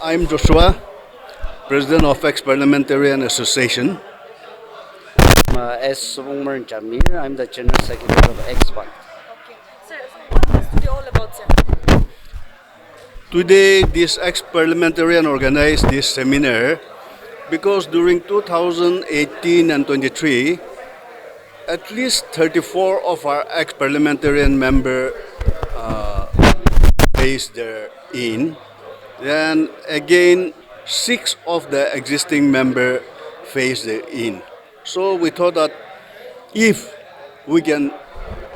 I'm Joshua, President of Ex-Parliamentarian Association. S. Jamir. I'm the General Secretary of Expert. Okay. Sir, so what is today all about, sir? Today, this ex-parliamentarian organized this seminar because during 2018 and 23, at least 34 of our ex-parliamentarian member faced their in. Then again, 6 of the existing member faced their in. So we thought that if we can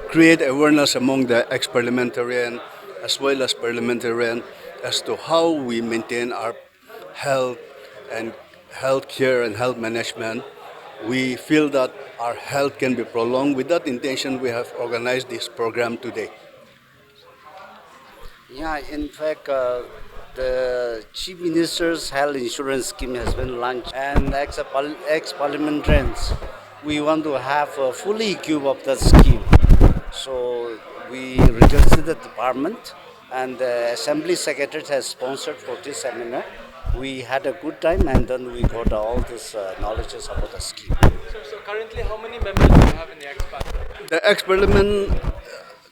create awareness among the ex-parliamentarian as well as parliamentarian as to how we maintain our health and health care and health management. We feel that our health can be prolonged. With that intention, we have organized this program today. Yeah, in fact, the Chief Minister's health insurance scheme has been launched, and ex-parliamentarians, we want to have a fully equipped of the scheme. So we registered the department, and the Assembly Secretary has sponsored for this seminar. We had a good time, and then we got all this knowledges about the scheme. So currently, how many members do you have in the expat? The ex-parliament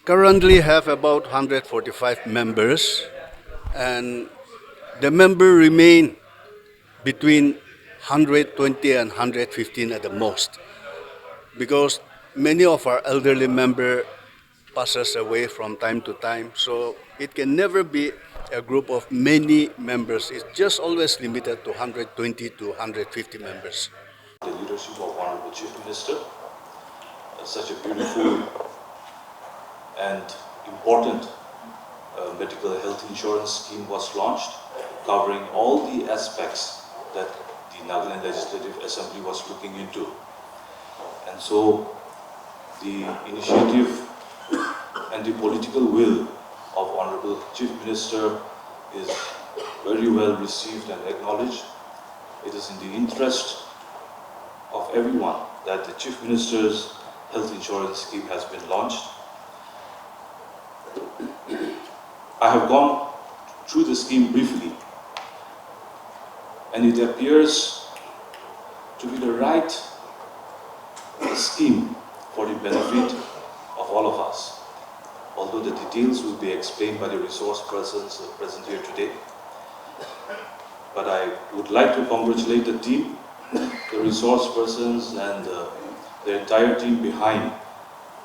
currently have about 145 members, and the member remain between 120 and 115 at the most, because many of our elderly member passes away from time to time. So it can never be a group of many members. It's just always limited to 120 to 150 members. The leadership of Honorable Chief Minister, such a beautiful and important medical health insurance scheme was launched, covering all the aspects that the Nagaland Legislative Assembly was looking into. And so the initiative and the political will of Honorable Chief Minister is very well received and acknowledged. It is in the interest of everyone that the Chief Minister's health insurance scheme has been launched. I have gone through the scheme briefly, and it appears to be the right scheme for the benefit of all of us. Although the details will be explained by the resource persons present here today. But I would like to congratulate the team, the resource persons and the entire team behind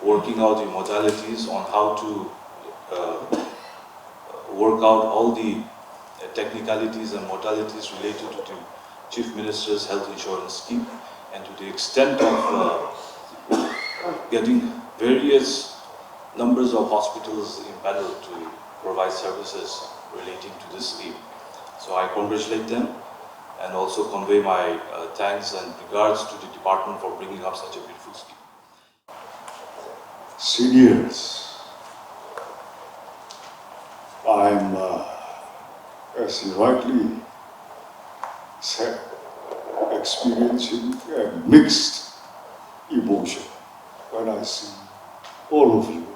working out the modalities on how to work out all the technicalities and modalities related to the Chief Minister's health insurance scheme, and to the extent of getting various numbers of hospitals empaneled to provide services relating to this scheme. So I congratulate them and also convey my thanks and regards to the department for bringing up such a beautiful scheme. Seniors, I'm, as you rightly said, experiencing a mixed emotion when I see all of you.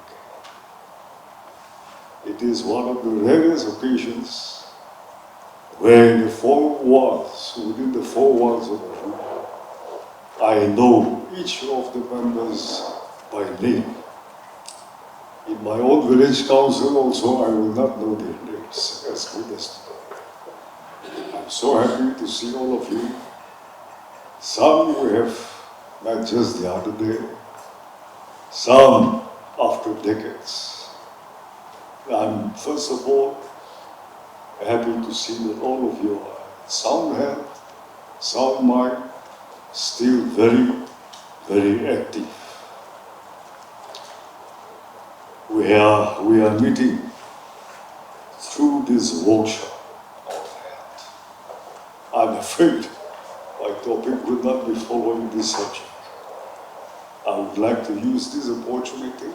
It is one of the rarest occasions where within the four walls of the room, I know each of the members by name. In my own village council also, I will not know their names as good as today. I'm so happy to see all of you. Some we have met just the other day, some after decades. I'm first of all happy to see that all of you are in sound health, sound mind, still very, very active. We are meeting through this workshop of health. I'm afraid my topic will not be following this subject. I would like to use this opportunity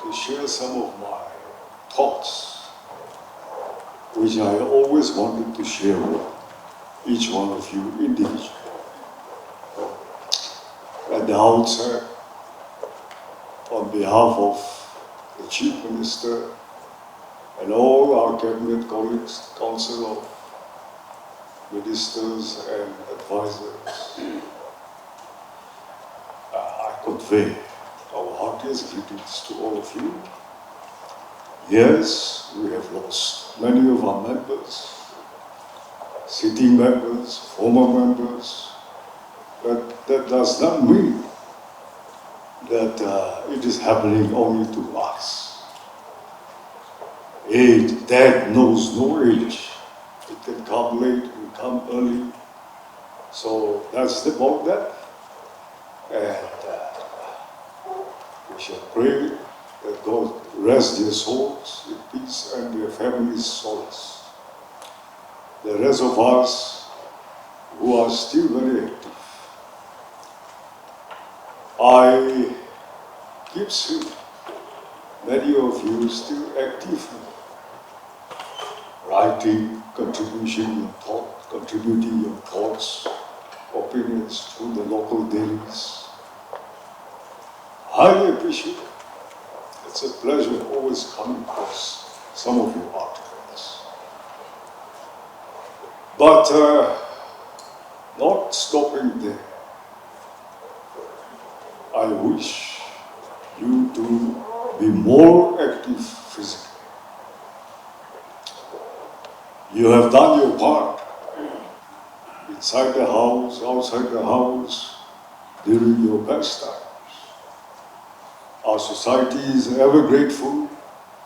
to share some of my thoughts, which I always wanted to share with each one of you individually. At the outset, on behalf of the Chief Minister and all our cabinet colleagues, council of ministers and advisors, I convey our heartiest greetings to all of you. Yes, we have lost many of our members, sitting members, former members, but that does not mean that it is happening only to us. Death knows no age. It can come late, it can come early. So that's about that. And we shall pray that God rest their souls in peace and their families' solace. The rest of us who are still very active, I keep seeing many of you still active, writing, contributing your thoughts, opinions through the local dailies. Highly appreciate it. It's a pleasure always coming across some of your articles. But not stopping there. I wish you to be more active physically. You have done your part inside the house, outside the house, during your best times. Our society is ever grateful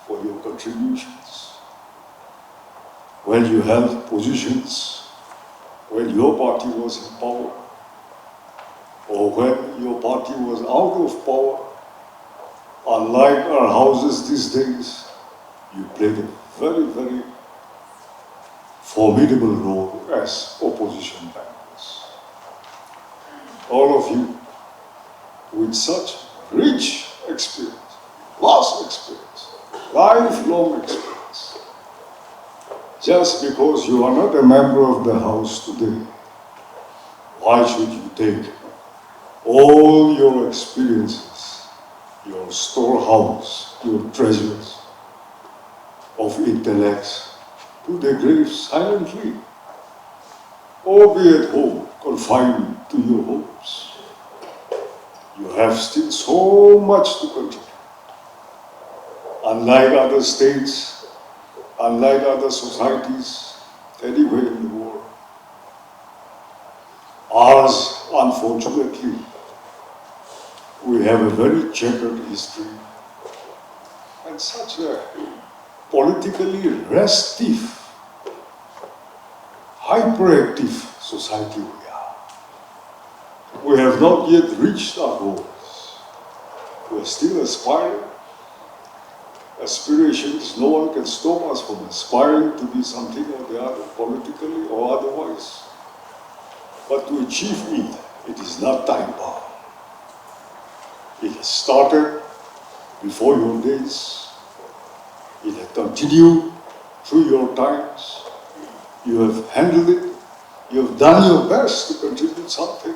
for your contributions. When you held positions, when your party was in power, or when your party was out of power, unlike our houses these days, you played a very, very formidable role as opposition members. All of you with such rich experience, vast experience, lifelong experience. Just because you are not a member of the House today, why should you take all your experiences, your storehouse, your treasures of intellect to the grave silently, or be at home, confined to your homes? You have still so much to contribute. Unlike other states, unlike other societies, anywhere in the world, ours, unfortunately, we have a very checkered history and such a politically restive, hyperactive society we are. We have not yet reached our goals. We are still aspiring. Aspirations, no one can stop us from aspiring to be something or the other, politically or otherwise. But to achieve it, it is not time-bound. It has started before your days. It has continued through your times. You have handled it. You have done your best to contribute something.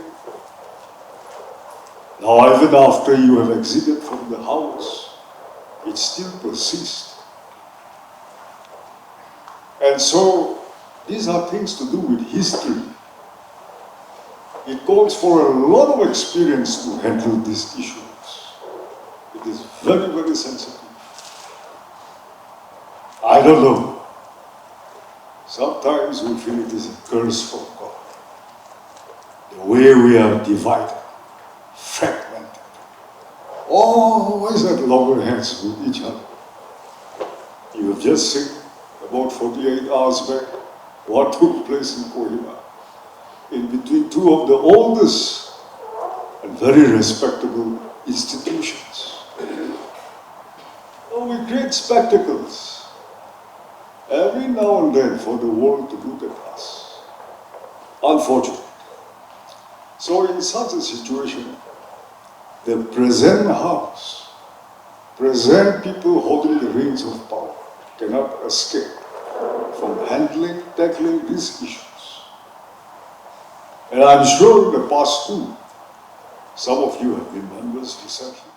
Now, even after you have exited from the house, it still persists. And so, these are things to do with history. It calls for a lot of experience to handle these issues. It is very, very sensitive. I don't know. Sometimes we feel it is a curse from God. The way we are divided, fragmented, always at loggerheads with each other. You have just seen, about 48 hours back, what took place in Kohima, in between two of the oldest and very respectable institutions. Oh, we create spectacles every now and then for the world to look at us. Unfortunately. So in such a situation, the present house, present people holding the reins of power cannot escape from tackling these issues. And I'm sure in the past too, some of you have been members recently.